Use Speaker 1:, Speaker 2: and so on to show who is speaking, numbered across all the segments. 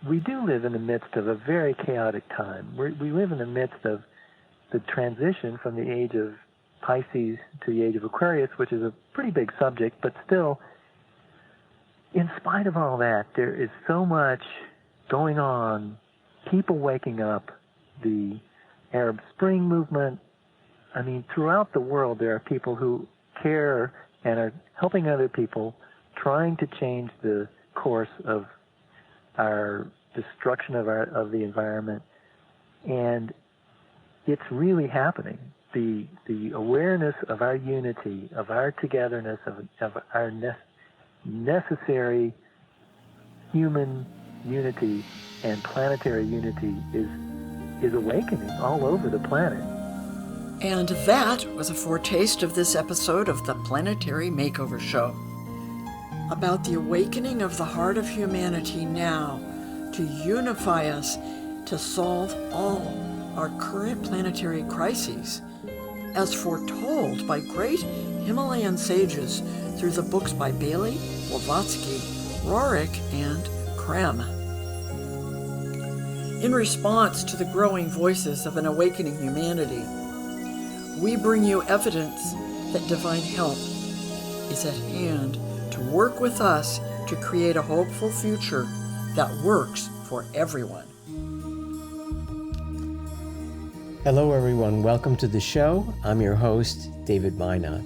Speaker 1: we do live in the midst of a very chaotic time. We live in the midst of the transition from the age of Pisces to the age of Aquarius, which is a pretty big subject, but still, in spite of all that, there is so much going on, people waking up, the Arab Spring movement. I mean, throughout the world, there are people who care and are helping other people, trying to change the course of our destruction of the environment. And it's really happening. The awareness of our unity, of our togetherness, of our necessary human unity and planetary unity is awakening all over the planet.
Speaker 2: And that was a foretaste of this episode of the Planetary Makeover Show, about the awakening of the heart of humanity now to unify us to solve all our current planetary crises, as foretold by great Himalayan sages through the books by Bailey, Blavatsky, Roerich, and Krem. In response to the growing voices of an awakening humanity, we bring you evidence that divine help is at hand to work with us to create a hopeful future that works for everyone.
Speaker 3: Hello everyone, welcome to the show. I'm your host, David Mynott.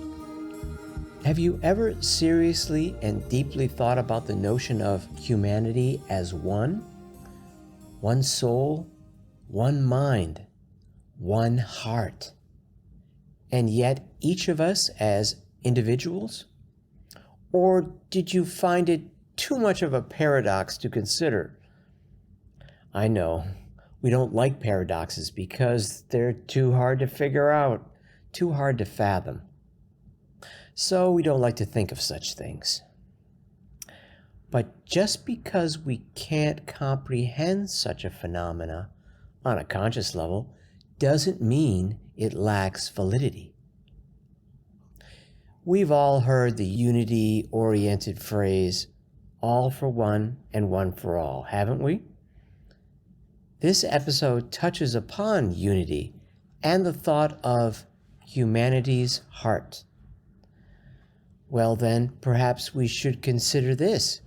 Speaker 3: Have you ever seriously and deeply thought about the notion of humanity as one soul, one mind, one heart, and yet each of us as individuals? Or did you find it too much of a paradox to consider? I know, we don't like paradoxes because they're too hard to figure out, too hard to fathom. So we don't like to think of such things. But just because we can't comprehend such a phenomena on a conscious level doesn't mean it lacks validity. We've all heard the unity-oriented phrase, all for one and one for all, haven't we? This episode touches upon unity and the thought of humanity's heart. Well then, perhaps we should consider this.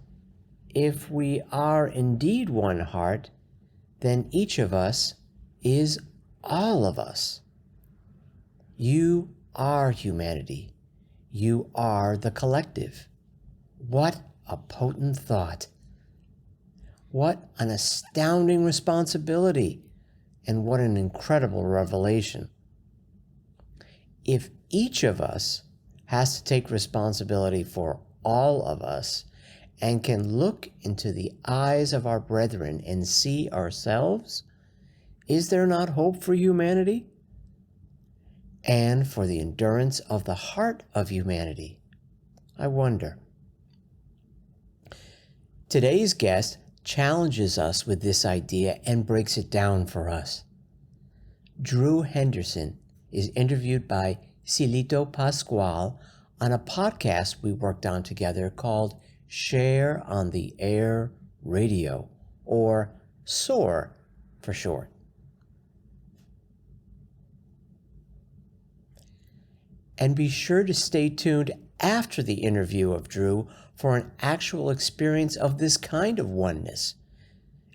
Speaker 3: If we are indeed one heart, then each of us is all of us. You are humanity. You are the collective. What a potent thought. What an astounding responsibility, and what an incredible revelation. If each of us has to take responsibility for all of us and can look into the eyes of our brethren and see ourselves, is there not hope for humanity? And for the endurance of the heart of humanity? I wonder. Today's guest challenges us with this idea and breaks it down for us. Drew Henderson is interviewed by Cielito Pascual on a podcast we worked on together called Share-International.ca, or SOAR for short. And be sure to stay tuned after the interview of Drew for an actual experience of this kind of oneness,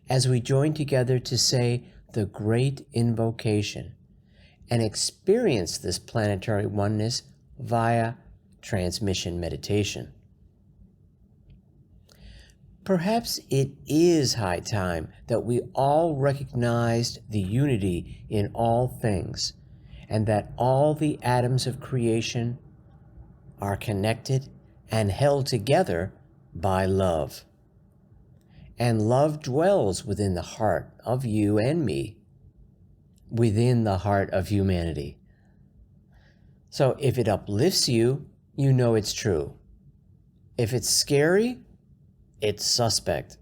Speaker 3: as we join together to say the great invocation and experience this planetary oneness via transmission meditation. Perhaps it is high time that we all recognized the unity in all things, and that all the atoms of creation are connected and held together by love. And love dwells within the heart of you and me, within the heart of humanity. So if it uplifts you, you know it's true. If it's scary, it's suspect.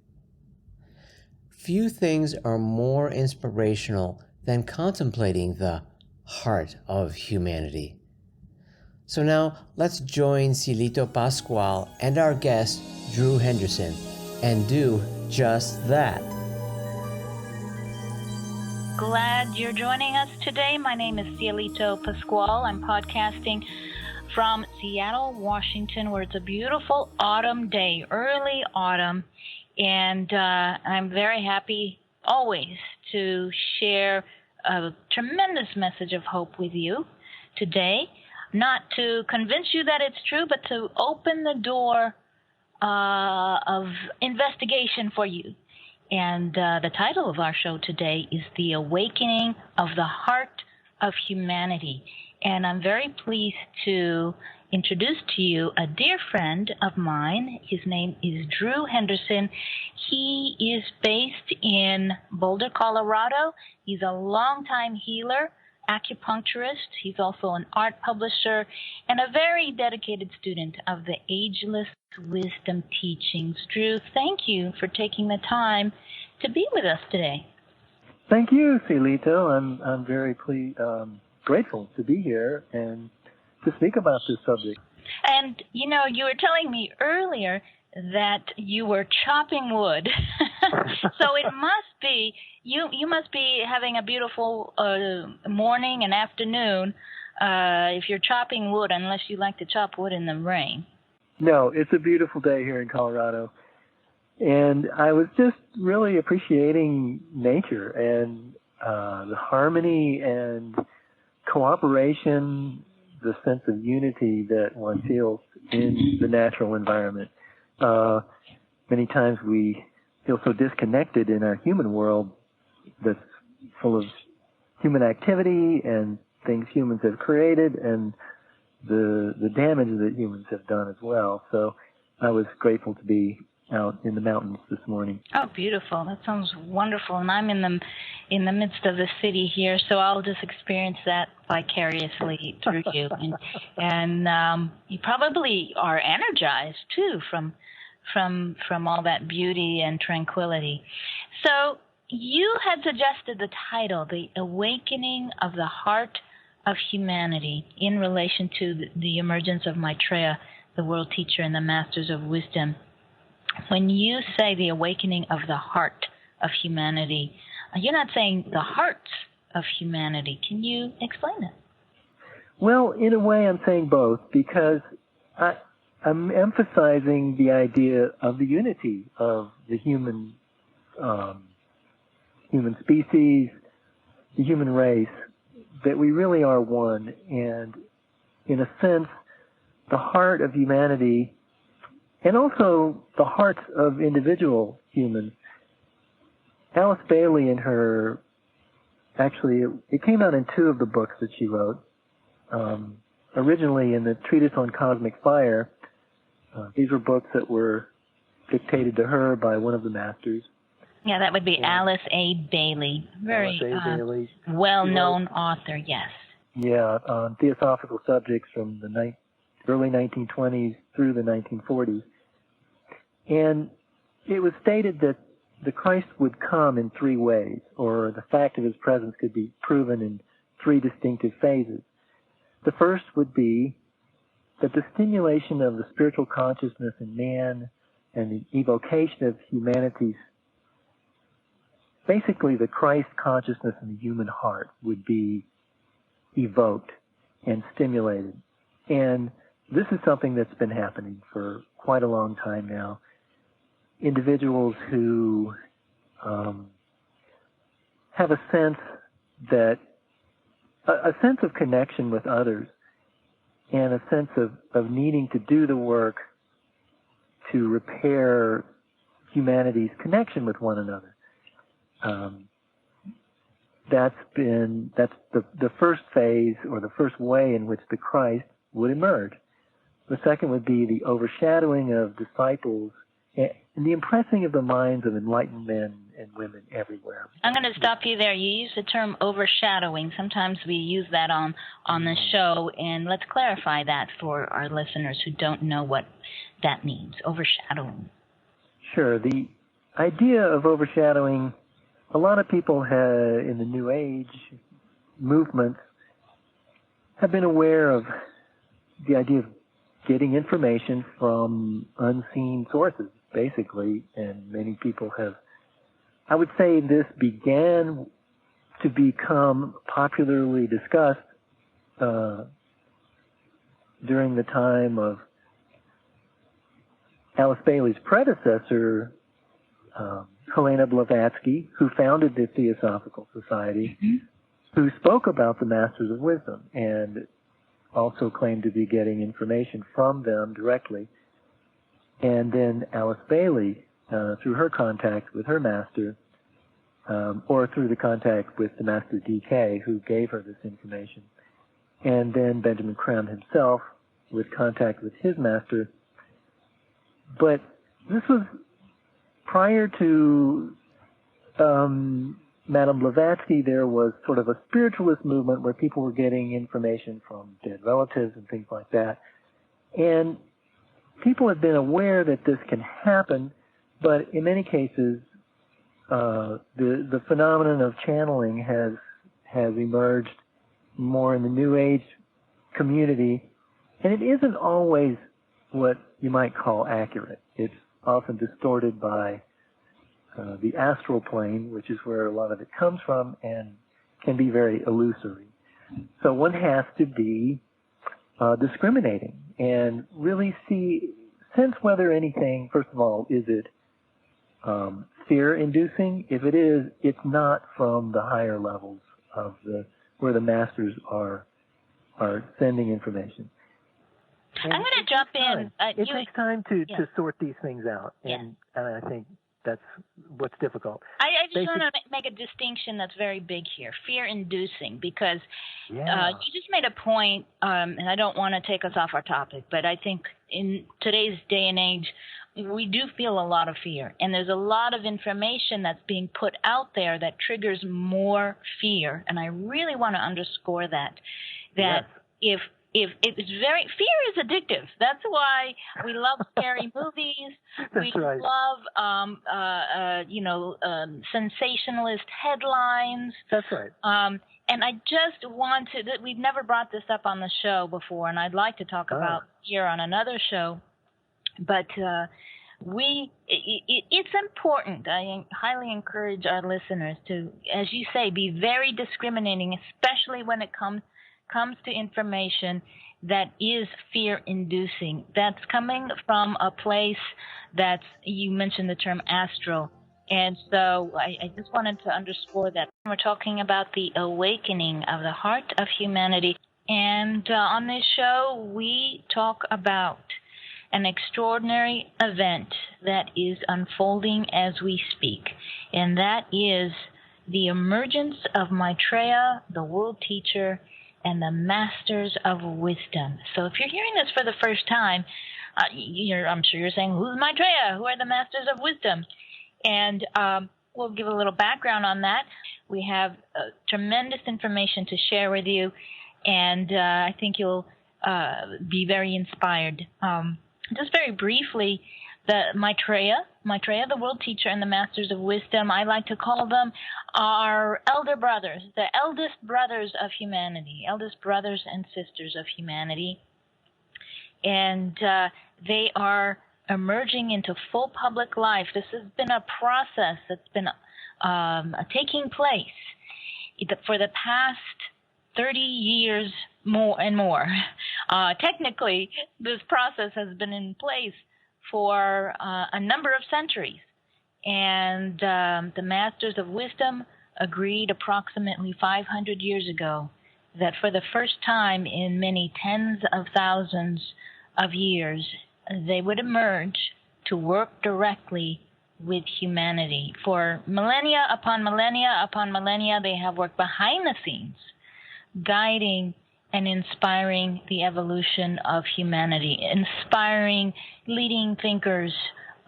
Speaker 3: Few things are more inspirational than contemplating the heart of humanity. So now let's join Cielito Pascual and our guest, Drew Henderson, and do just that.
Speaker 4: glad you're joining us today. My name is Cielito Pascual. I'm podcasting from Seattle, Washington, where it's a beautiful autumn day, early autumn, and I'm very happy always to share a tremendous message of hope with you today, not to convince you that it's true, but to open the door of investigation for you. And the title of our show today is The Awakening of the Heart of Humanity. And I'm very pleased to introduce to you a dear friend of mine. His name is Drew Henderson. He is based in Boulder, Colorado. He's a longtime healer, acupuncturist. He's also an art publisher and a very dedicated student of the ageless wisdom teachings. Drew, thank you for taking the time to be with us today.
Speaker 1: Thank you, Cielito. I'm very grateful to be here and to speak about this subject.
Speaker 4: And, you know, you were telling me earlier that you were chopping wood. So it must be, you must be having a beautiful morning and afternoon if you're chopping wood, unless you like to chop wood in the rain.
Speaker 1: No, it's a beautiful day here in Colorado. And I was just really appreciating nature and the harmony and cooperation, the sense of unity that one feels in the natural environment. Many times we feel so disconnected in our human world that's full of human activity and things humans have created and the damage that humans have done as well. So I was grateful to be out in the mountains this morning.
Speaker 4: Oh, beautiful. That sounds wonderful. And I'm in the midst of the city here, so I'll just experience that vicariously through you. And you probably are energized, too, from all that beauty and tranquility. So you had suggested the title, The Awakening of the Heart of Humanity, in relation to the emergence of Maitreya, the world teacher and the masters of wisdom. When you say the awakening of the heart of humanity, you're not saying the hearts of humanity. Can you explain that?
Speaker 1: Well, in a way, I'm saying both, because I'm emphasizing the idea of the unity of the human species, the human race, that we really are one. And in a sense, the heart of humanity, and also the hearts of individual humans. Alice Bailey in her, actually, it came out in two of the books that she wrote. Originally in the Treatise on Cosmic Fire, these were books that were dictated to her by one of the masters.
Speaker 4: Yeah, that would be Alice A. Bailey. Very
Speaker 1: Bailey.
Speaker 4: Well-known author, yes.
Speaker 1: Yeah, on theosophical subjects from the early 1920s through the 1940s. And it was stated that the Christ would come in three ways, or the fact of his presence could be proven in three distinctive phases. The first would be that the stimulation of the spiritual consciousness in man and the evocation of humanity's, basically the Christ consciousness in the human heart would be evoked and stimulated. And this is something that's been happening for quite a long time now. Individuals who have a sense of connection with others and a sense of needing to do the work to repair humanity's connection with one another. That's the first phase, or the first way in which the Christ would emerge. The second would be the overshadowing of disciples and the impressing of the minds of enlightened men and women everywhere.
Speaker 4: I'm going to stop you there. You use the term overshadowing. Sometimes we use that on the show, and let's clarify that for our listeners who don't know what that means, overshadowing.
Speaker 1: Sure. The idea of overshadowing, a lot of people in the New Age movement have been aware of the idea of getting information from unseen sources, basically, and many people have. I would say this began to become popularly discussed during the time of Alice Bailey's predecessor, Helena Blavatsky, who founded the Theosophical Society, who spoke about the Masters of Wisdom and also claimed to be getting information from them directly. And then Alice Bailey, through her contact with her master, or through the contact with the Master DK, who gave her this information. And then Benjamin Crumb himself, with contact with his master. But this was prior to Madame Blavatsky. There was sort of a spiritualist movement where people were getting information from dead relatives and things like that. And people have been aware that this can happen, but in many cases, the phenomenon of channeling has emerged more in the New Age community, and it isn't always what you might call accurate. It's often distorted by the astral plane, which is where a lot of it comes from, and can be very illusory. So one has to be discriminating and really sense whether anything, first of all, is it fear-inducing? If it is, it's not from the higher levels of where the masters are sending information.
Speaker 4: And I'm going to jump in.
Speaker 1: It takes time to sort these things out, and I think that's what's difficult.
Speaker 4: I just want to make a distinction that's very big here, fear-inducing, because you just made a point, and I don't want to take us off our topic, but I think in today's day and age, we do feel a lot of fear, and there's a lot of information that's being put out there that triggers more fear, and I really want to underscore that if it's fear is addictive. That's why we love scary movies. We love, sensationalist headlines.
Speaker 1: That's right.
Speaker 4: And I just want we've never brought this up on the show before, and I'd like to talk about here on another show. But it's important. I highly encourage our listeners to, as you say, be very discriminating, especially when it comes to information that is fear-inducing. That's coming from a place you mentioned the term astral. And so I just wanted to underscore that. We're talking about the awakening of the heart of humanity. And on this show, we talk about an extraordinary event that is unfolding as we speak. And that is the emergence of Maitreya, the world teacher, and the Masters of Wisdom. So if you're hearing this for the first time, I'm sure you're saying, who's Maitreya? Who are the Masters of Wisdom? And we'll give a little background on that. We have tremendous information to share with you, and I think you'll be very inspired. Just very briefly, the Maitreya, the world teacher, and the Masters of Wisdom, I like to call them our elder brothers, the eldest brothers of humanity, eldest brothers and sisters of humanity. And they are emerging into full public life. This has been a process that's been taking place for the past 30 years more. Technically, this process has been in place for a number of centuries. And the Masters of Wisdom agreed approximately 500 years ago that for the first time in many tens of thousands of years, they would emerge to work directly with humanity. For millennia upon millennia upon millennia, they have worked behind the scenes, guiding and inspiring the evolution of humanity, inspiring leading thinkers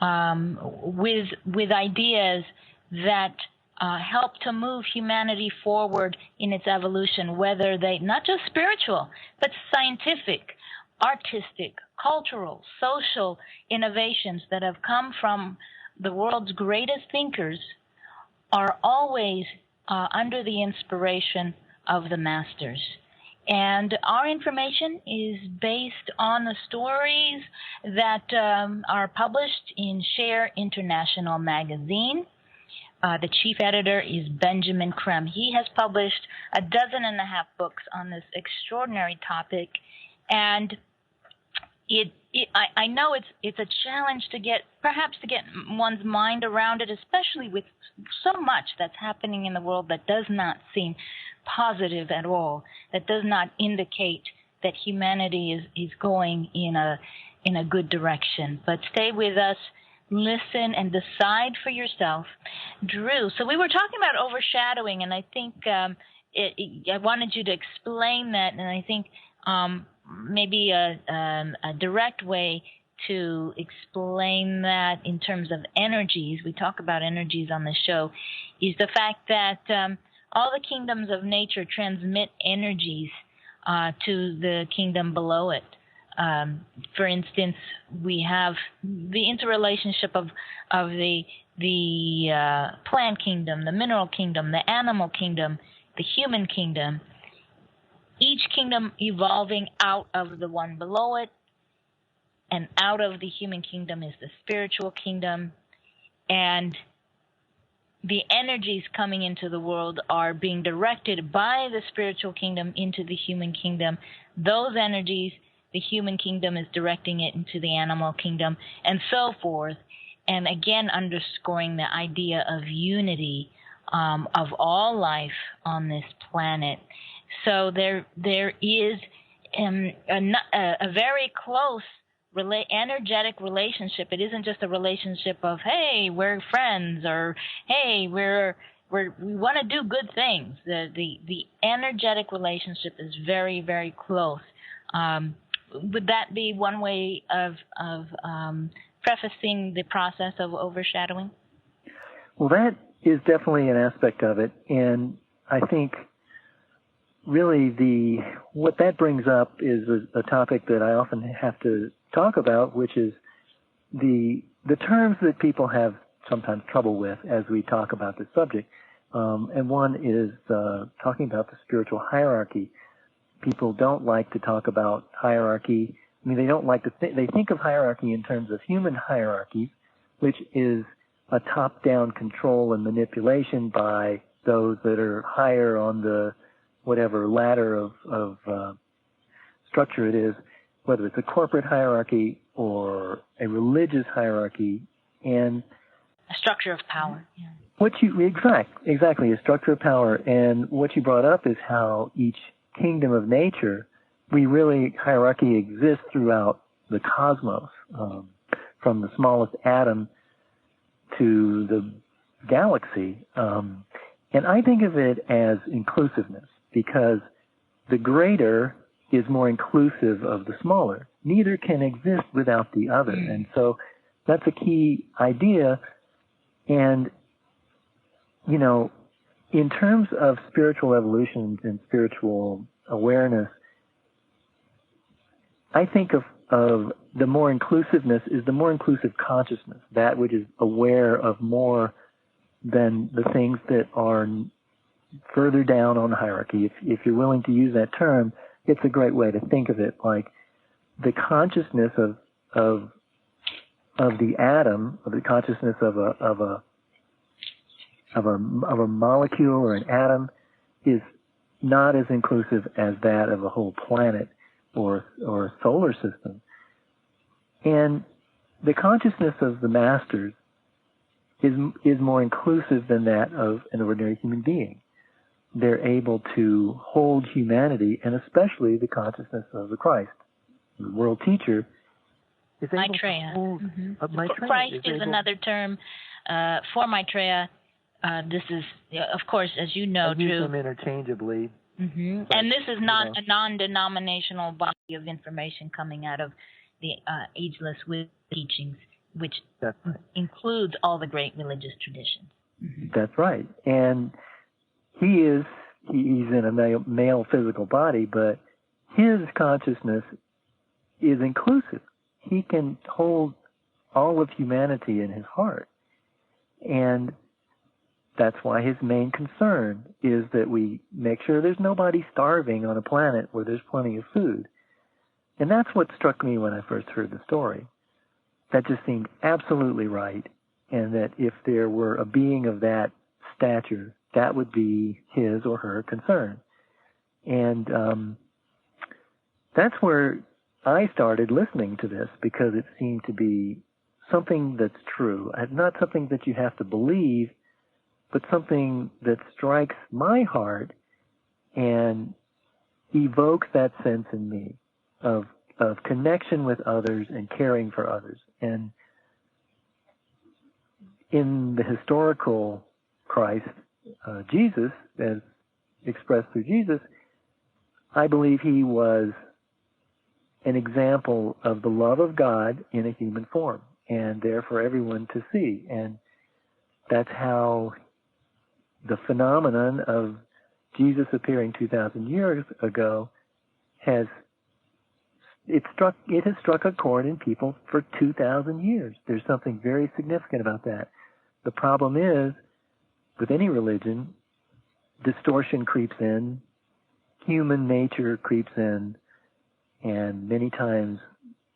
Speaker 4: with ideas that help to move humanity forward in its evolution, whether they, not just spiritual, but scientific, artistic, cultural, social innovations that have come from the world's greatest thinkers are always under the inspiration of the masters. And our information is based on the stories that are published in Share-International magazine. The chief editor is Benjamin Creme. He has published 12.5 books on this extraordinary topic, and I know it's a challenge to get one's mind around it, especially with so much that's happening in the world that does not seem positive at all, that does not indicate that humanity is going in a good direction. But stay with us, listen, and decide for yourself. Drew, so we were talking about overshadowing, and I think I wanted you to explain that, and I think maybe a direct way to explain that in terms of energies, we talk about energies on the show, is the fact that all the kingdoms of nature transmit energies to the kingdom below it. For instance, we have the interrelationship of the plant kingdom, the mineral kingdom, the animal kingdom, the human kingdom, each kingdom evolving out of the one below it, and out of the human kingdom is the spiritual kingdom, and the energies coming into the world are being directed by the spiritual kingdom into the human kingdom. Those energies, the human kingdom is directing it into the animal kingdom, and so forth. And again, underscoring the idea of unity of all life on this planet. So there is a very close energetic relationship. It isn't just a relationship of, hey, we're friends, or hey, we want to do good things. The energetic relationship is very, very close. Would that be one way of prefacing the process of overshadowing?
Speaker 1: Well, that is definitely an aspect of it, and I think really what that brings up is a topic that I often have to talk about, which is the terms that people have sometimes trouble with as we talk about this subject. And one is talking about the spiritual hierarchy. People don't like to talk about hierarchy. I mean, they don't like to they think of hierarchy in terms of human hierarchies, which is a top-down control and manipulation by those that are higher on the whatever ladder of structure it is, whether it's a corporate hierarchy or a religious hierarchy, and
Speaker 4: a structure of power. Yeah.
Speaker 1: Exactly, a structure of power. And what you brought up is how each kingdom of nature, hierarchy exists throughout the cosmos, from the smallest atom to the galaxy. And I think of it as inclusiveness, because the greater is more inclusive of the smaller. Neither can exist without the other. And so that's a key idea. And, in terms of spiritual evolution and spiritual awareness, I think of the more inclusiveness is the more inclusive consciousness, that which is aware of more than the things that are further down on the hierarchy. If you're willing to use that term, it's a great way to think of it, like the consciousness of the atom, of the consciousness of a molecule or an atom is not as inclusive as that of a whole planet or a solar system. And the consciousness of the masters is more inclusive than that of an ordinary human being. They're able to hold humanity, and especially the consciousness of the Christ, the world teacher.
Speaker 4: Maitreya.
Speaker 1: Maitreya
Speaker 4: Christ is another term for Maitreya. This is, of course, as you know,
Speaker 1: Drew. I use
Speaker 4: Drew.
Speaker 1: them interchangeably.
Speaker 4: Mm-hmm. And this is not a non-denominational body of information coming out of the ageless teachings, which includes all the great religious traditions.
Speaker 1: Mm-hmm. That's right. And he's in a male physical body, but his consciousness is inclusive. He can hold all of humanity in his heart. And that's why his main concern is that we make sure there's nobody starving on a planet where there's plenty of food. And that's what struck me when I first heard the story. That just seemed absolutely right. and that if there were a being of that stature, that would be his or her concern. And that's where I started listening to this, because it seemed to be something that's true, not something that you have to believe, but something that strikes my heart and evokes that sense in me of connection with others and caring for others. And in the historical Christ, Jesus, as expressed through Jesus, I believe he was an example of the love of God in a human form, and there for everyone to see. And that's how the phenomenon of Jesus appearing 2,000 years ago has struck a chord in people for 2,000 years. There's something very significant about that. The problem is, with any religion, distortion creeps in, human nature creeps in, and many times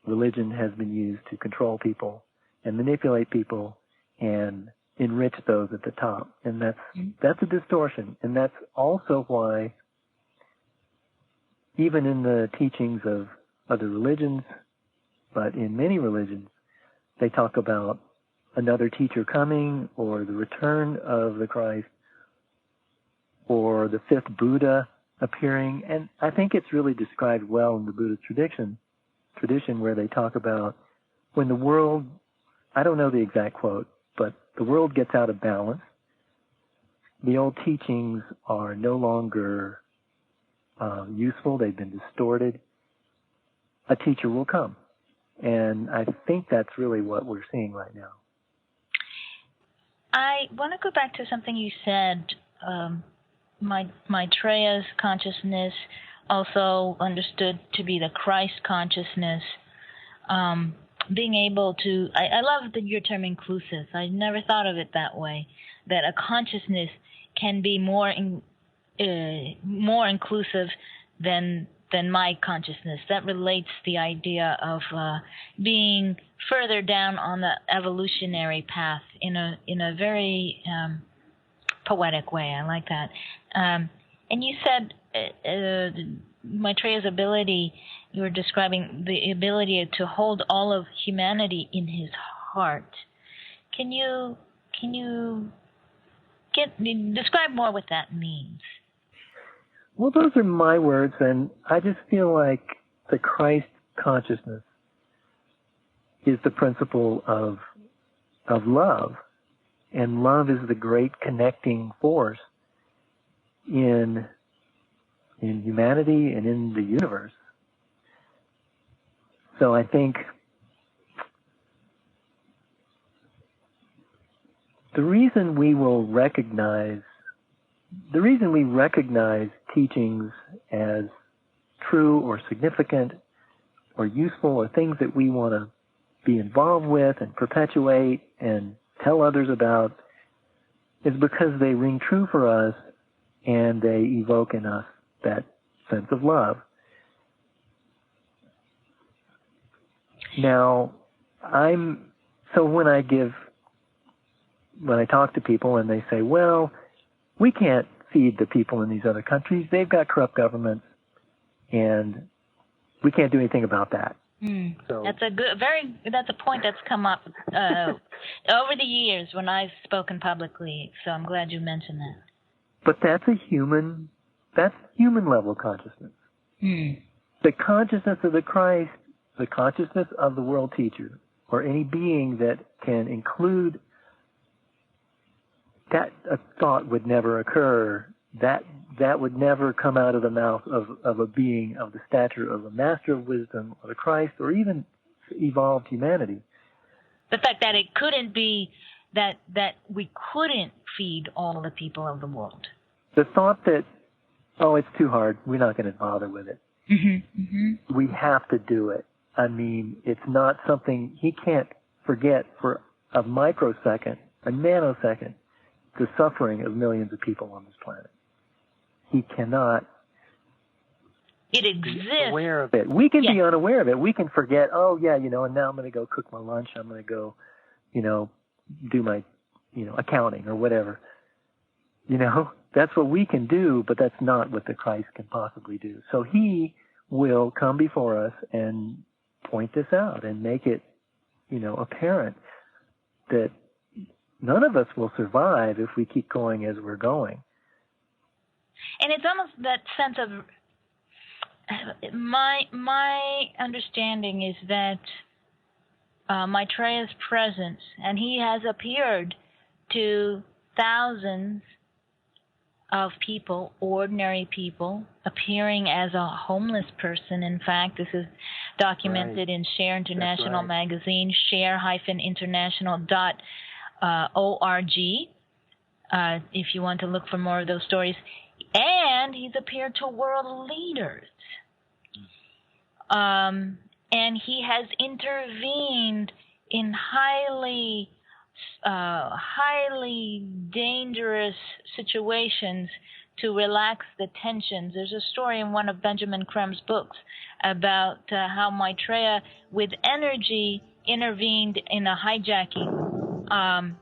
Speaker 1: religion has been used to control people and manipulate people and enrich those at the top. And that's a distortion. And that's also why, even in the teachings of other religions, but in many religions, they talk about another teacher coming, or the return of the Christ, or the fifth Buddha appearing. And I think it's really described well in the Buddhist tradition where they talk about when the world, I don't know the exact quote, but the world gets out of balance, the old teachings are no longer useful, they've been distorted, a teacher will come. And I think that's really what we're seeing right now.
Speaker 4: I want to go back to something you said, Maitreya's consciousness, also understood to be the Christ consciousness, being able to, I love your term inclusive. I never thought of it that way, that a consciousness can be more inclusive than my consciousness. That relates the idea of being further down on the evolutionary path in a very poetic way. I like that. And you said Maitreya's ability, you were describing the ability to hold all of humanity in his heart. Can you describe more what that means?
Speaker 1: Well, those are my words, and I just feel like the Christ consciousness is the principle of love, and love is the great connecting force in humanity and in the universe. So I think the reason we recognize teachings as true or significant or useful or things that we want to be involved with and perpetuate and tell others about is because they ring true for us and they evoke in us that sense of love. Now, when I talk to people and they say, well, we can't feed the people in these other countries. They've got corrupt governments, and we can't do anything about that. So,
Speaker 4: that's a point that's come up over the years when I've spoken publicly. So I'm glad you mentioned that.
Speaker 1: But that's human level consciousness. The consciousness of the Christ, the consciousness of the world teacher, or any being that can include that, a thought would never occur. That would never come out of the mouth of a being of the stature of a master of wisdom or the Christ or even evolved humanity.
Speaker 4: The fact that it couldn't be, that we couldn't feed all the people of the world.
Speaker 1: The thought that, it's too hard, we're not going to bother with it. We have to do it. I mean, it's not something, he can't forget for a microsecond, a nanosecond, the suffering of millions of people on this planet. He cannot.
Speaker 4: It exists.
Speaker 1: Be aware of it. We can be unaware of it. We can forget, and now I'm going to go cook my lunch. I'm going to go, do my, accounting or whatever. That's what we can do, but that's not what the Christ can possibly do. So he will come before us and point this out and make it, apparent that none of us will survive if we keep going as we're going.
Speaker 4: And it's almost that sense of my understanding is that Maitreya's presence, and he has appeared to thousands of people, ordinary people, appearing as a homeless person. In fact, this is documented in Share-International magazine, share-international.org, if you want to look for more of those stories. And he's appeared to world leaders. And he has intervened in highly dangerous situations to relax the tensions. There's a story in one of Benjamin Crum's books about how Maitreya, with energy, intervened in a hijacking. And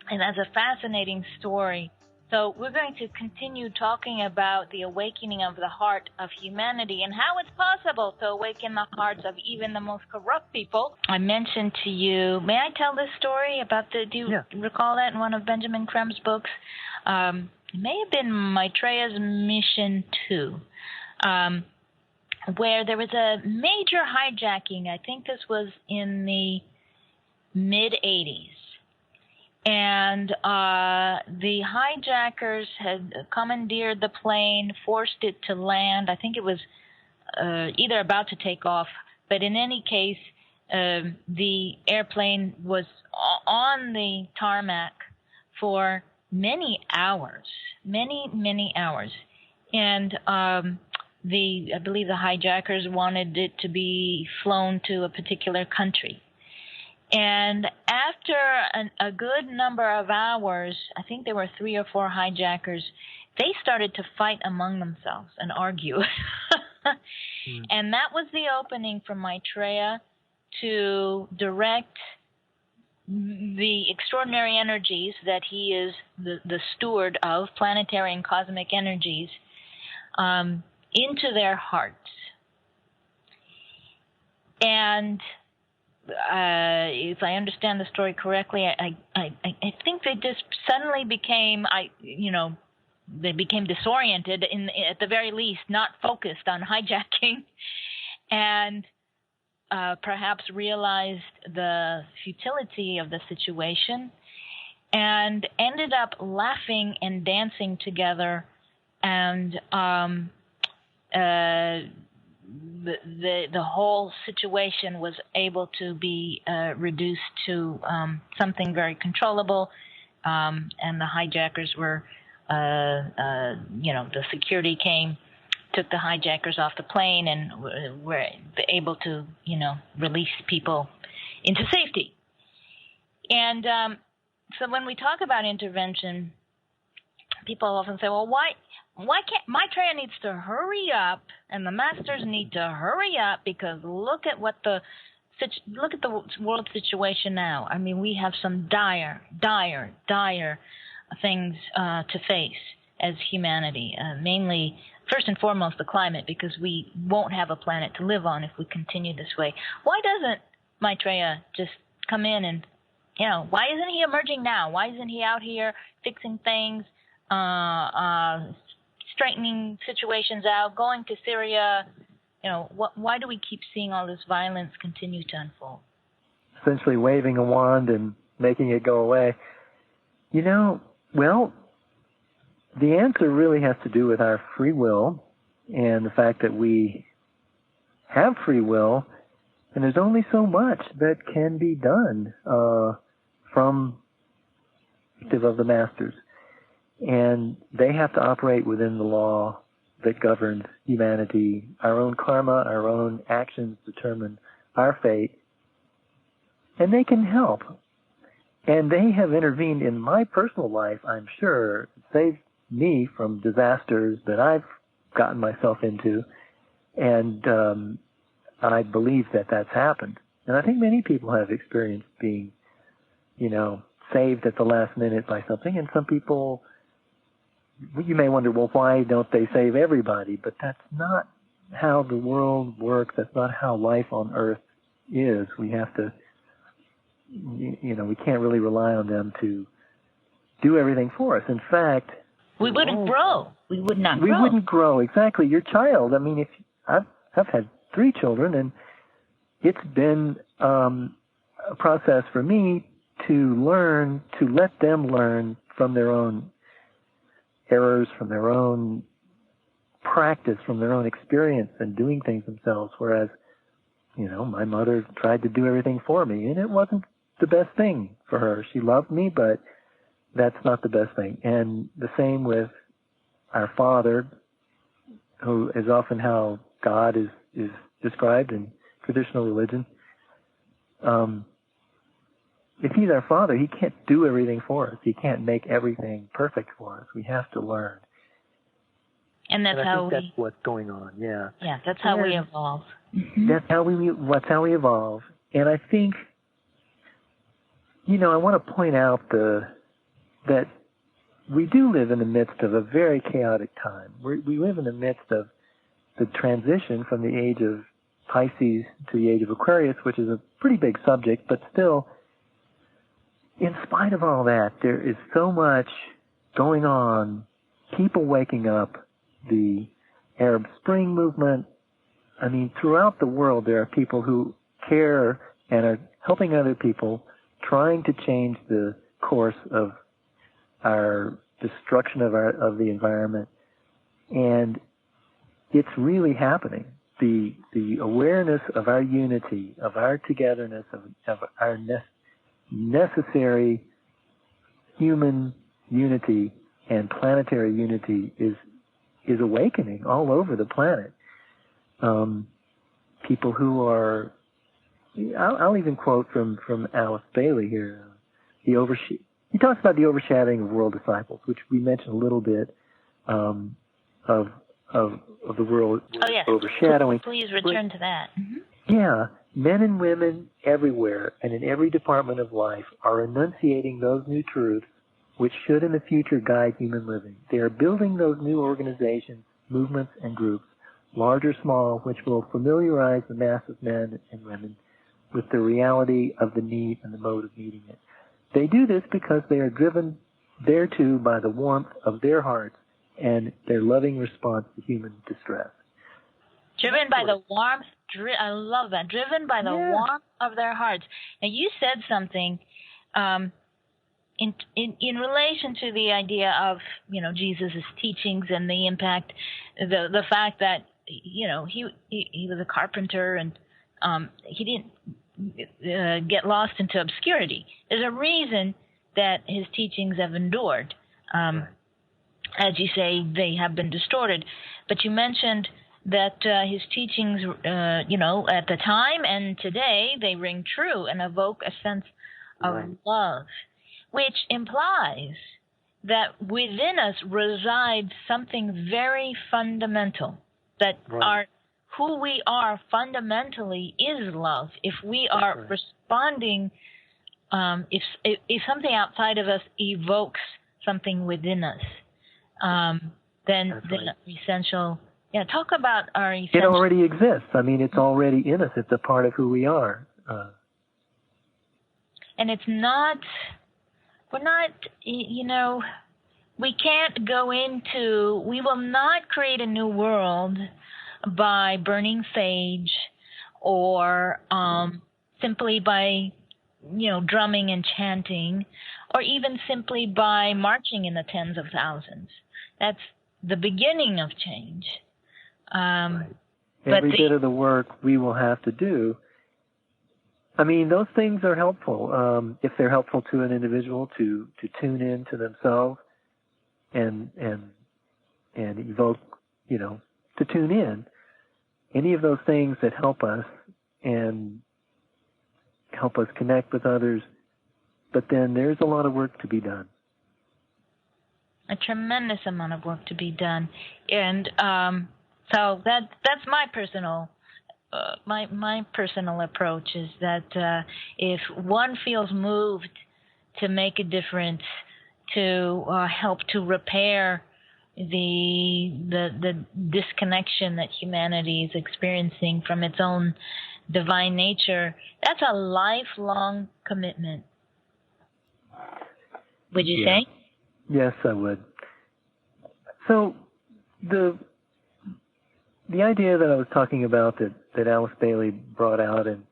Speaker 4: that's a fascinating story. So we're going to continue talking about the awakening of the heart of humanity and how it's possible to awaken the hearts of even the most corrupt people. I mentioned to you, may I tell this story about do you recall that in one of Benjamin Crum's books? It may have been Maitreya's Mission 2, where there was a major hijacking. I think this was in the mid-'80s. And the hijackers had commandeered the plane, forced it to land. I think it was either about to take off, but in any case, the airplane was on the tarmac for many hours. And I believe the hijackers wanted it to be flown to a particular country. And after a good number of hours, I think there were 3 or 4 hijackers, they started to fight among themselves and argue. And that was the opening for Maitreya to direct the extraordinary energies that he is the steward of, planetary and cosmic energies, into their hearts. And if I understand the story correctly, I think they just suddenly became, they became disoriented, at the very least, not focused on hijacking, and perhaps realized the futility of the situation, and ended up laughing and dancing together, and the whole situation was able to be reduced to something very controllable, and the hijackers were, the security came, took the hijackers off the plane, and were able to, release people into safety. And so when we talk about intervention, people often say, well, why can't Maitreya needs to hurry up, and the masters need to hurry up, because look at the world situation now. I mean, we have some dire things to face as humanity, mainly, first and foremost, the climate, because we won't have a planet to live on if we continue this way. Why doesn't Maitreya just come in and, why isn't he emerging now? Why isn't he out here fixing things, straightening situations out, going to Syria? Why do we keep seeing all this violence continue to unfold?
Speaker 1: Essentially waving a wand and making it go away. Well, the answer really has to do with our free will and the fact that we have free will, and there's only so much that can be done from the perspective of the masters. And they have to operate within the law that governs humanity. Our own karma, our own actions determine our fate. And they can help. And they have intervened in my personal life, I'm sure, saved me from disasters that I've gotten myself into. And I believe that that's happened. And I think many people have experienced being, saved at the last minute by something. And some people, you may wonder, well, why don't they save everybody? But that's not how the world works. That's not how life on Earth is. We have to, we can't really rely on them to do everything for us. In fact,
Speaker 4: we wouldn't grow. We would not grow.
Speaker 1: We wouldn't grow, exactly. Your child, I mean, if I've had 3 children, and it's been a process for me to learn, to let them learn from their own errors, from their own practice, from their own experience and doing things themselves, whereas, my mother tried to do everything for me, and it wasn't the best thing for her. She loved me, but that's not the best thing. And the same with our Father, who is often how God is described in traditional religion. If he's our Father, he can't do everything for us. He can't make everything perfect for us. We have to learn.
Speaker 4: And that's how
Speaker 1: that's what's going on. Yeah.
Speaker 4: Yeah, that's how we evolve.
Speaker 1: That's how we evolve. And I think, I want to point out that we do live in the midst of a very chaotic time. We live in the midst of the transition from the age of Pisces to the age of Aquarius, which is a pretty big subject, but still, in spite of all that, there is so much going on, people waking up, the Arab Spring movement. I mean, throughout the world, there are people who care and are helping other people, trying to change the course of our destruction of the environment, and it's really happening. The awareness of our unity, of our togetherness, of our necessary human unity and planetary unity is awakening all over the planet. People who are, I'll even quote from Alice Bailey here, he talks about the overshadowing of world disciples, which we mentioned a little bit of the world overshadowing.
Speaker 4: Please return to that. Mm-hmm.
Speaker 1: Yeah, men and women everywhere and in every department of life are enunciating those new truths which should in the future guide human living. They are building those new organizations, movements, and groups, large or small, which will familiarize the mass of men and women with the reality of the need and the mode of meeting it. They do this because they are driven thereto by the warmth of their hearts and their loving response to human distress.
Speaker 4: Driven by the warmth, I love that. Driven by the warmth of their hearts. Now, you said something in relation to the idea of, Jesus' teachings and the impact, the fact that, he was a carpenter and he didn't get lost into obscurity. There's a reason that his teachings have endured. As you say, they have been distorted. But you mentioned that his teachings, at the time and today, they ring true and evoke a sense of love, which implies that within us resides something very fundamental, that who we are fundamentally is love. If we are responding, if something outside of us evokes something within us, then essential. Yeah, talk about our essential.
Speaker 1: It already exists. I mean, it's already in us. It's a part of who we are.
Speaker 4: And it's not. We're not. We can't go into. We will not create a new world by burning sage, or simply by, drumming and chanting, or even simply by marching in the tens of thousands. That's the beginning of change.
Speaker 1: Every bit of the work we will have to do. I mean, those things are helpful if they're helpful to an individual to tune in to themselves and evoke, to tune in. Any of those things that help us and help us connect with others, but then there's a lot of work to be done.
Speaker 4: A tremendous amount of work to be done, and so that's my personal my personal approach is that if one feels moved to make a difference, to help to repair the disconnection that humanity is experiencing from its own divine nature. That's a lifelong commitment. Would you say?
Speaker 1: Yes, I would. So the idea that I was talking about that Alice Bailey brought out and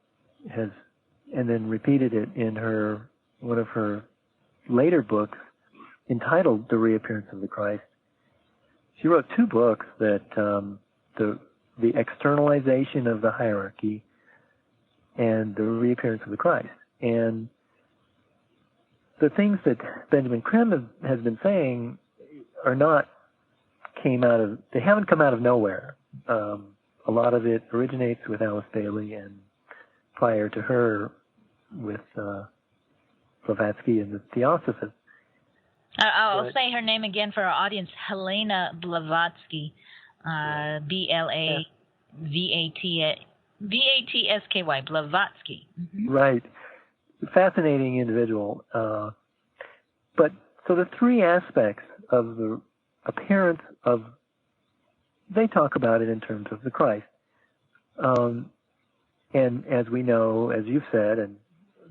Speaker 1: then repeated it in one of her later books entitled The Reappearance of the Christ. She wrote 2 books that the externalization of the hierarchy and the reappearance of the Christ. And the things that Benjamin Creme has been saying they haven't come out of nowhere. A lot of it originates with Alice Bailey, and prior to her with Blavatsky and the Theosophists.
Speaker 4: I'll say her name again for our audience: Helena Blavatsky, Blavatsky, Blavatsky. Mm-hmm.
Speaker 1: Right, fascinating individual. But so the 3 aspects of the appearance of, they talk about it in terms of the Christ. And as we know, as you've said, and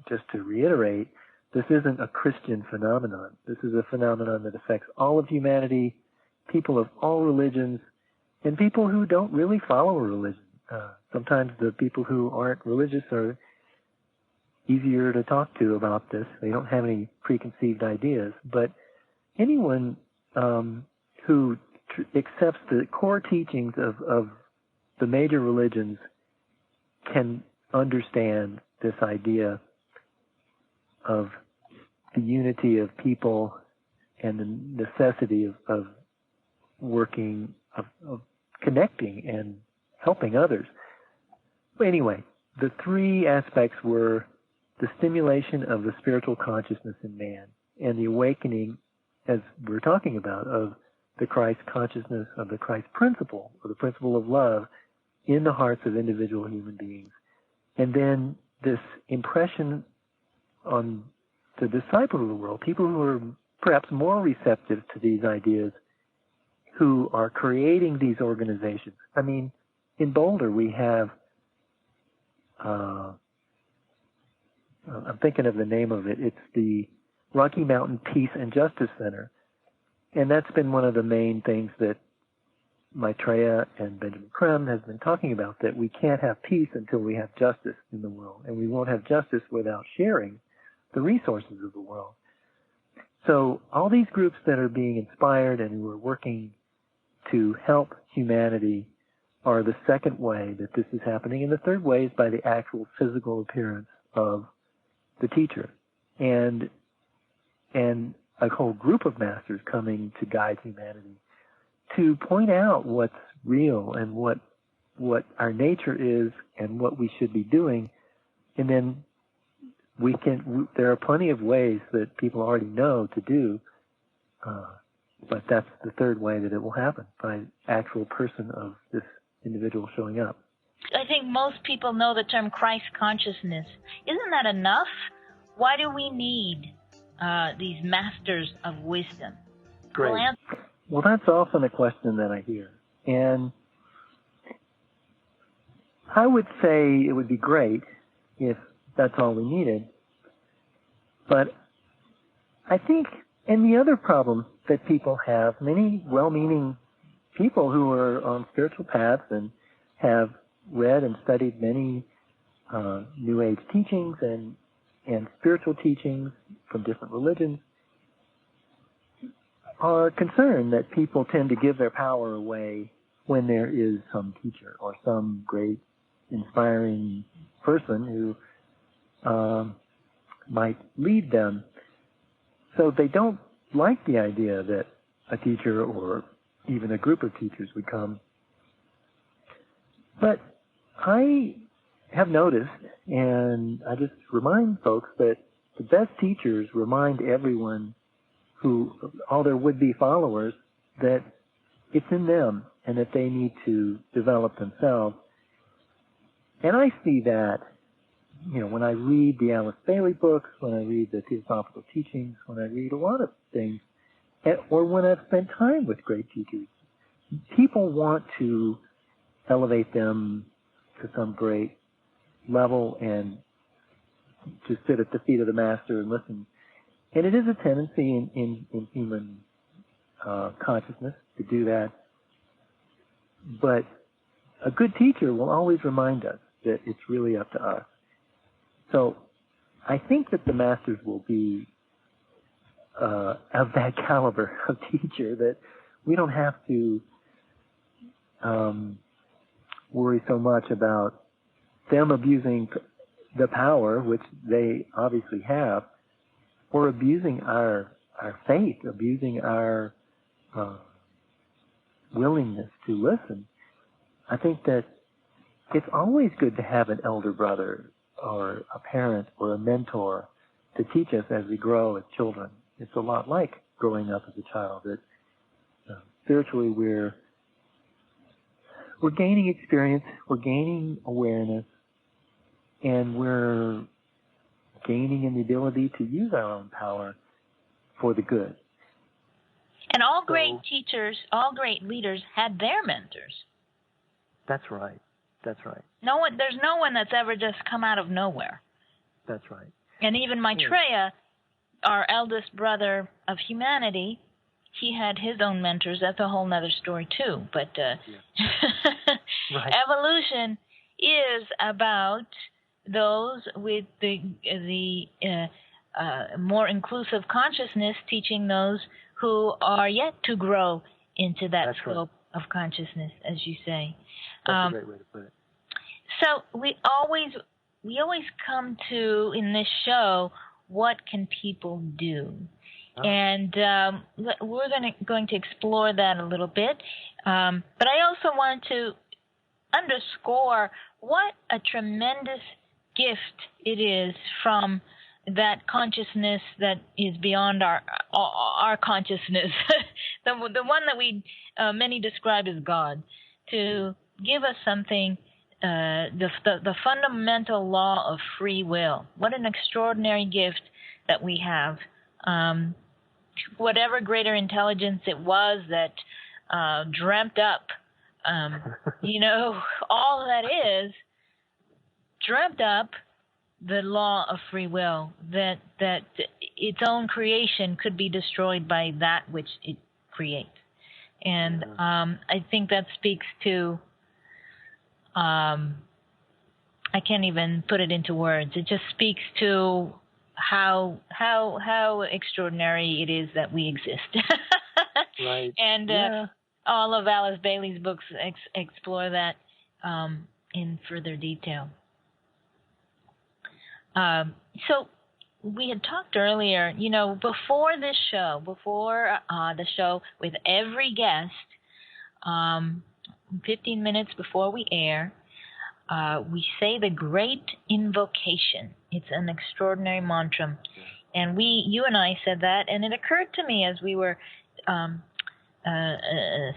Speaker 1: just to reiterate, this isn't a Christian phenomenon. This is a phenomenon that affects all of humanity, people of all religions, and people who don't really follow a religion. Sometimes the people who aren't religious are easier to talk to about this. They don't have any preconceived ideas. But anyone who accepts the core teachings of the major religions can understand this idea of the unity of people and the necessity of working, of connecting and helping others. But anyway, the 3 aspects were the stimulation of the spiritual consciousness in man and the awakening, as we're talking about, of the Christ consciousness, of the Christ principle, or the principle of love in the hearts of individual human beings. And then this impression on the disciples of the world, people who are perhaps more receptive to these ideas, who are creating these organizations. I mean, in Boulder we have, I'm thinking of the name of it, it's the Rocky Mountain Peace and Justice Center. And that's been one of the main things that Maitreya and Benjamin Creme has been talking about, that we can't have peace until we have justice in the world. And we won't have justice without sharing the resources of the world. So all these groups that are being inspired and who are working to help humanity are the second way that this is happening. And the third way is by the actual physical appearance of the teacher. And a whole group of masters coming to guide humanity, to point out what's real and what our nature is and what we should be doing. And then there are plenty of ways that people already know to do, but that's the third way that it will happen, by actual person of this individual showing up.
Speaker 4: I think most people know the term Christ consciousness. Isn't that enough? Why do we need these masters of wisdom?
Speaker 1: Great. Well, that's often a question that I hear. And I would say it would be great if that's all we needed. But I think, and the other problem that people have, many well-meaning people who are on spiritual paths and have read and studied many New Age teachings and spiritual teachings from different religions, are concerned that people tend to give their power away when there is some teacher or some great inspiring person who might lead them. So they don't like the idea that a teacher or even a group of teachers would come. But I have noticed, and I just remind folks, that the best teachers remind everyone, all their would-be followers, that it's in them and that they need to develop themselves. And I see that when I read the Alice Bailey books, when I read the Theosophical Teachings, when I read a lot of things, or when I've spent time with great teachers, people want to elevate them to some great level and to sit at the feet of the master and listen. And it is a tendency in human consciousness to do that. But a good teacher will always remind us that it's really up to us. So I think that the masters will be of that caliber of teacher that we don't have to worry so much about them abusing the power, which they obviously have, or abusing our faith, abusing our willingness to listen. I think that it's always good to have an elder brother or a parent or a mentor to teach us as we grow as children. It's a lot like growing up as a child. That spiritually we're gaining experience, we're gaining awareness, and we're gaining in the ability to use our own power for the good.
Speaker 4: And all great teachers, all great leaders had their mentors.
Speaker 1: That's right. That's right.
Speaker 4: There's no one that's ever just come out of nowhere.
Speaker 1: That's right.
Speaker 4: And even Maitreya, our eldest brother of humanity, he had his own mentors. That's a whole nother story too. But
Speaker 1: Right.
Speaker 4: Evolution is about those with the more inclusive consciousness, teaching those who are yet to grow into that scope of consciousness, as you say.
Speaker 1: That's a great way to put it.
Speaker 4: So we always come to, in this show, what can people do? Oh. And we're going to explore that a little bit. But I also want to underscore what a tremendous gift it is from that consciousness that is beyond our consciousness, the one that we many describe as God, to give us something, the fundamental law of free will. What an extraordinary gift that we have. Whatever greater intelligence it was that dreamt up, all that is, dreamt up the law of free will, that its own creation could be destroyed by that which it creates. And I think that speaks to, I can't even put it into words. It just speaks to how extraordinary it is that we exist.
Speaker 1: Right.
Speaker 4: And all of Alice Bailey's books explore that in further detail. So we had talked earlier, before this show, the show with every guest, 15 minutes before we air, we say the great invocation. It's an extraordinary mantra. And you and I said that, and it occurred to me as we were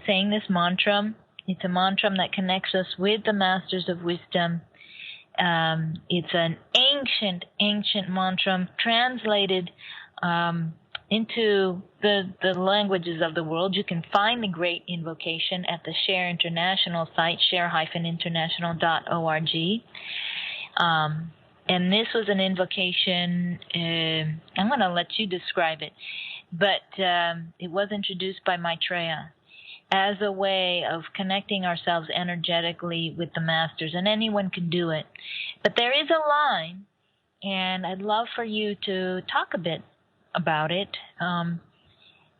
Speaker 4: saying this mantra. It's a mantra that connects us with the Masters of Wisdom. It's an ancient mantra translated into the languages of the world. You can find the great invocation at the Share International site, share-international.org. And this was an invocation, I'm going to let you describe it, but it was introduced by Maitreya as a way of connecting ourselves energetically with the Masters, and anyone can do it. But there is a line, and I'd love for you to talk a bit about it.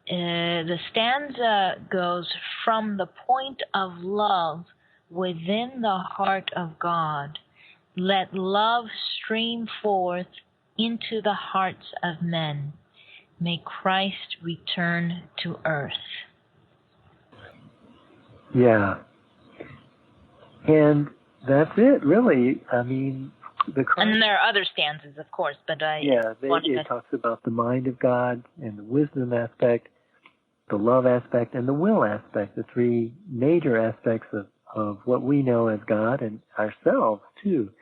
Speaker 4: The stanza goes, "From the point of love within the heart of God, let love stream forth into the hearts of men. May Christ return to earth."
Speaker 1: Yeah. And that's it, really. I mean,
Speaker 4: and there are other stanzas, of course, but
Speaker 1: it talks about the mind of God and the wisdom aspect, the love aspect, and the will aspect, the three major aspects of what we know as God and ourselves, too.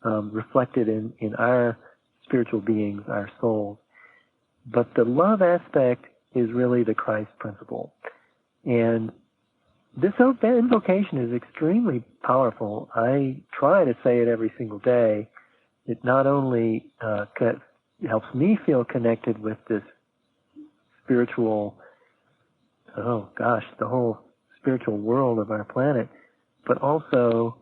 Speaker 1: reflected in our spiritual beings, our souls. But the love aspect is really the Christ principle. And this invocation is extremely powerful. I try to say it every single day. It not only helps me feel connected with this spiritual, the whole spiritual world of our planet, but also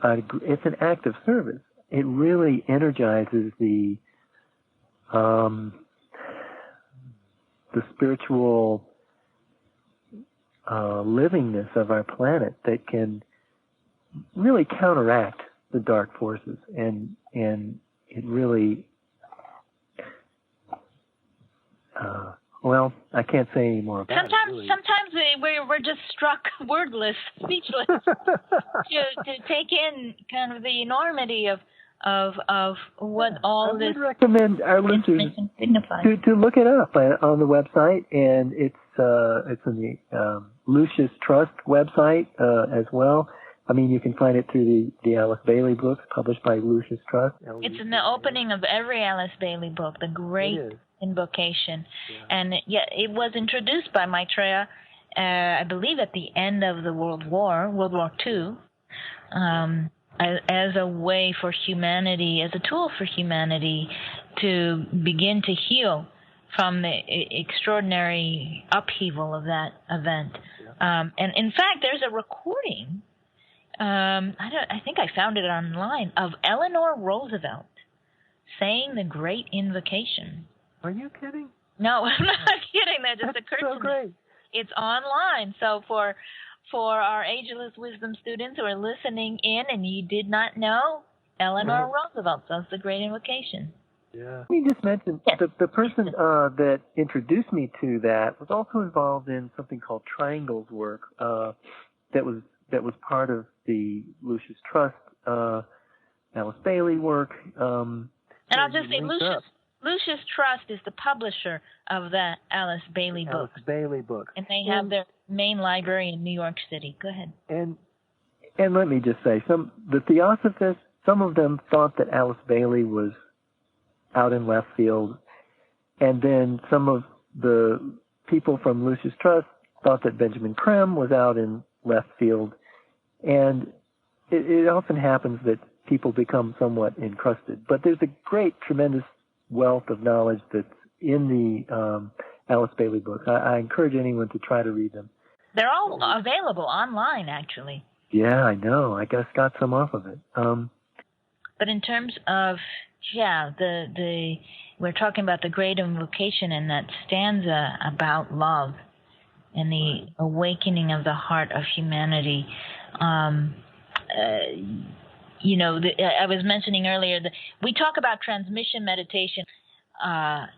Speaker 1: it's an act of service. It really energizes the spiritual livingness of our planet that can really counteract the dark forces, and it really I can't say any more about it. Really.
Speaker 4: Sometimes we're just struck wordless, speechless to take in kind of the enormity of what all this.
Speaker 1: I would recommend our listeners to look it up on the website, and it's in the Lucius Trust website as well. I mean, you can find it through the Alice Bailey books published by Lucius Trust.
Speaker 4: It's in the opening of every Alice Bailey book, the Great Invocation. Yeah. And it was introduced by Maitreya, I believe, at the end of the World War II, as a way for humanity, as a tool for humanity to begin to heal from the extraordinary upheaval of that event. Yeah. And in fact, there's a recording. I think I found it online, of Eleanor Roosevelt saying the Great Invocation.
Speaker 1: Are you kidding?
Speaker 4: No, I'm not kidding. That just occurred to me.
Speaker 1: Great.
Speaker 4: It's online. So for our Ageless Wisdom students who are listening in and you did not know, Eleanor Roosevelt says the Great Invocation.
Speaker 1: Yeah. Let me just mention, the person that introduced me to that was also involved in something called Triangles work that was part of the Lucius Trust, Alice Bailey work.
Speaker 4: And I'll just say, Lucius Trust is the publisher of the Alice Bailey books.
Speaker 1: Alice Bailey books.
Speaker 4: And they have their main library in New York City. Go ahead.
Speaker 1: And let me just say, the Theosophists, some of them thought that Alice Bailey was out in left field. And then some of the people from Lucius Trust thought that Benjamin Creme was out in left field. And it often happens that people become somewhat encrusted. But there's a great, tremendous wealth of knowledge that's in the Alice Bailey books. I encourage anyone to try to read them.
Speaker 4: They're all available online, actually.
Speaker 1: Yeah, I know. I just got some off of it.
Speaker 4: But in terms of, we're talking about the Great Invocation and that stanza about love and the awakening of the heart of humanity. I was mentioning earlier that we talk about transmission meditation, a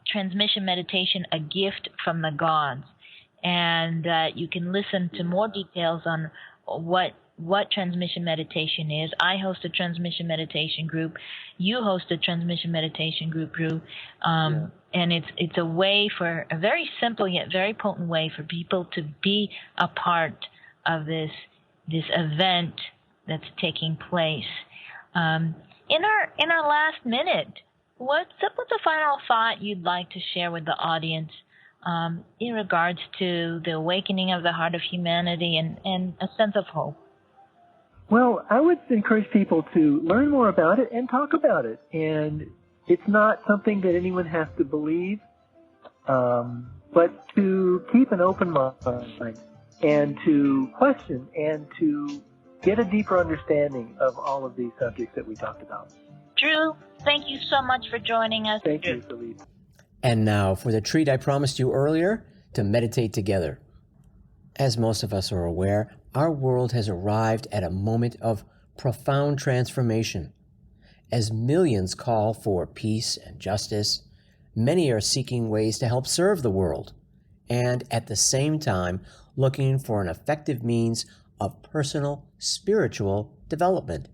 Speaker 4: gift from the gods, and you can listen to more details on what transmission meditation is. I host a transmission meditation group. You host a transmission meditation group, Drew. And it's a way, for a very simple yet very potent way for people to be a part of this event that's taking place. In our last minute, what's a final thought you'd like to share with the audience in regards to the awakening of the heart of humanity and a sense of hope?
Speaker 1: Well, I would encourage people to learn more about it and talk about it. And it's not something that anyone has to believe, but to keep an open mind and to question and to get a deeper understanding of all of these subjects that we talked about.
Speaker 4: Drew, thank you so much for joining us.
Speaker 1: Thank you, Cielito.
Speaker 3: And now for the treat I promised you earlier, to meditate together. As most of us are aware, our world has arrived at a moment of profound transformation. As millions call for peace and justice, many are seeking ways to help serve the world, and at the same time looking for an effective means of personal spiritual development.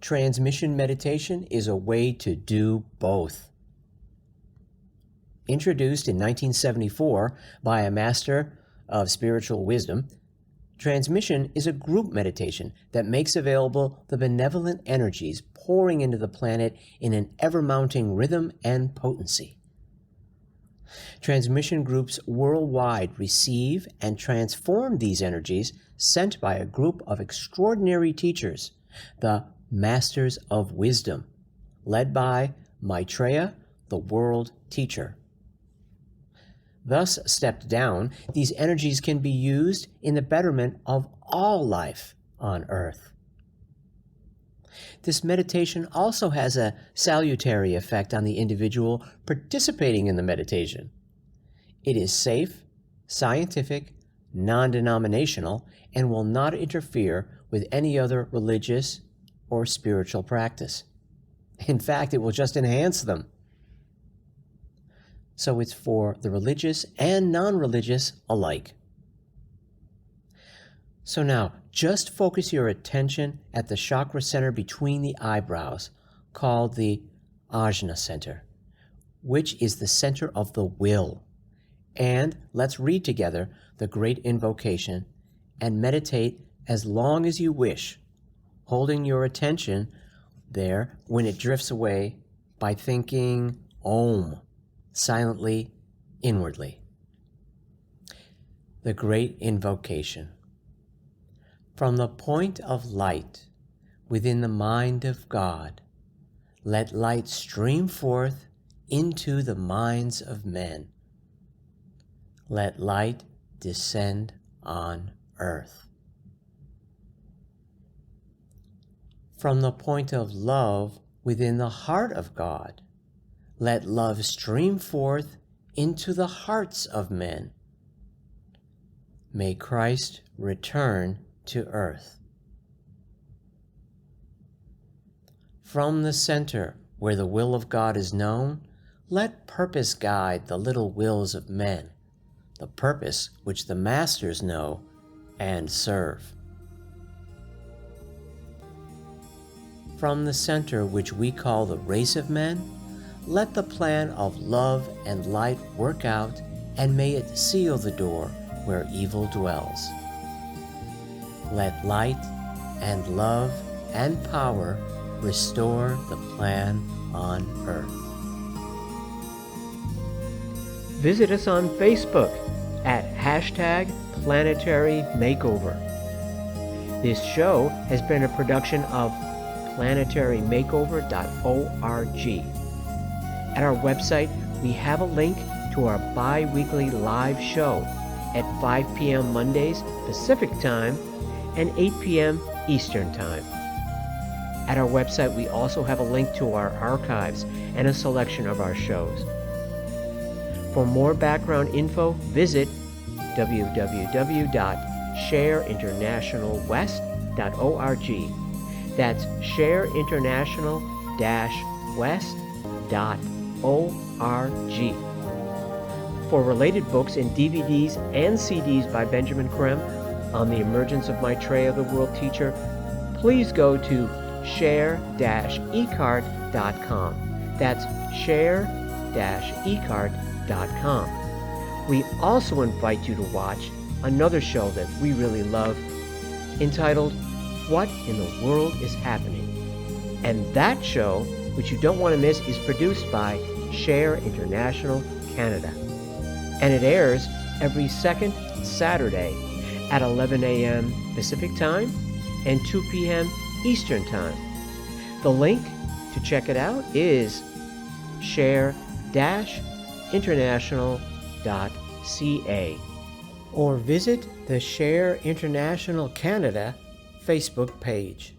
Speaker 3: Transmission meditation is a way to do both. Introduced in 1974 by a master of spiritual wisdom, Transmission is a group meditation that makes available the benevolent energies pouring into the planet in an ever-mounting rhythm and potency. Transmission groups worldwide receive and transform these energies sent by a group of extraordinary teachers, the Masters of Wisdom, led by Maitreya, the World Teacher. Thus stepped down, these energies can be used in the betterment of all life on Earth. This meditation also has a salutary effect on the individual participating in the meditation. It is safe, scientific, non-denominational, and will not interfere with any other religious or spiritual practice. In fact, it will just enhance them. So it's for the religious and non-religious alike. So now, just focus your attention at the chakra center between the eyebrows, called the Ajna Center, which is the center of the will. And let's read together the great invocation and meditate as long as you wish, holding your attention there when it drifts away by thinking Om, silently, inwardly. The great invocation. From the point of light within the mind of God, let light stream forth into the minds of men. Let light descend on earth. From the point of love within the heart of God, let love stream forth into the hearts of men. May Christ return to earth. From the center where the will of God is known, let purpose guide the little wills of men, the purpose which the masters know and serve. From the center which we call the race of men, let the plan of love and light work out, and may it seal the door where evil dwells. Let light and love and power restore the plan on earth. Visit us on Facebook at #Planetary Makeover. This show has been a production of planetarymakeover.org. At our website, we have a link to our bi-weekly live show at 5 p.m. Mondays Pacific Time and 8 p.m. Eastern Time. At our website, we also have a link to our archives and a selection of our shows. For more background info, visit www.Share-International.west.org. That's Share-International-west.org. For related books and DVDs and CDs by Benjamin Creme on the emergence of Maitreya, the World Teacher, please go to share-ecart.com. That's share-ecart.com. We also invite you to watch another show that we really love, entitled What in the World is Happening? And that show, which you don't want to miss, is produced by Share International Canada. And it airs every second Saturday at 11 a.m. Pacific Time and 2 p.m. Eastern Time. The link to check it out is share-international.ca, or visit the Share International Canada Facebook page.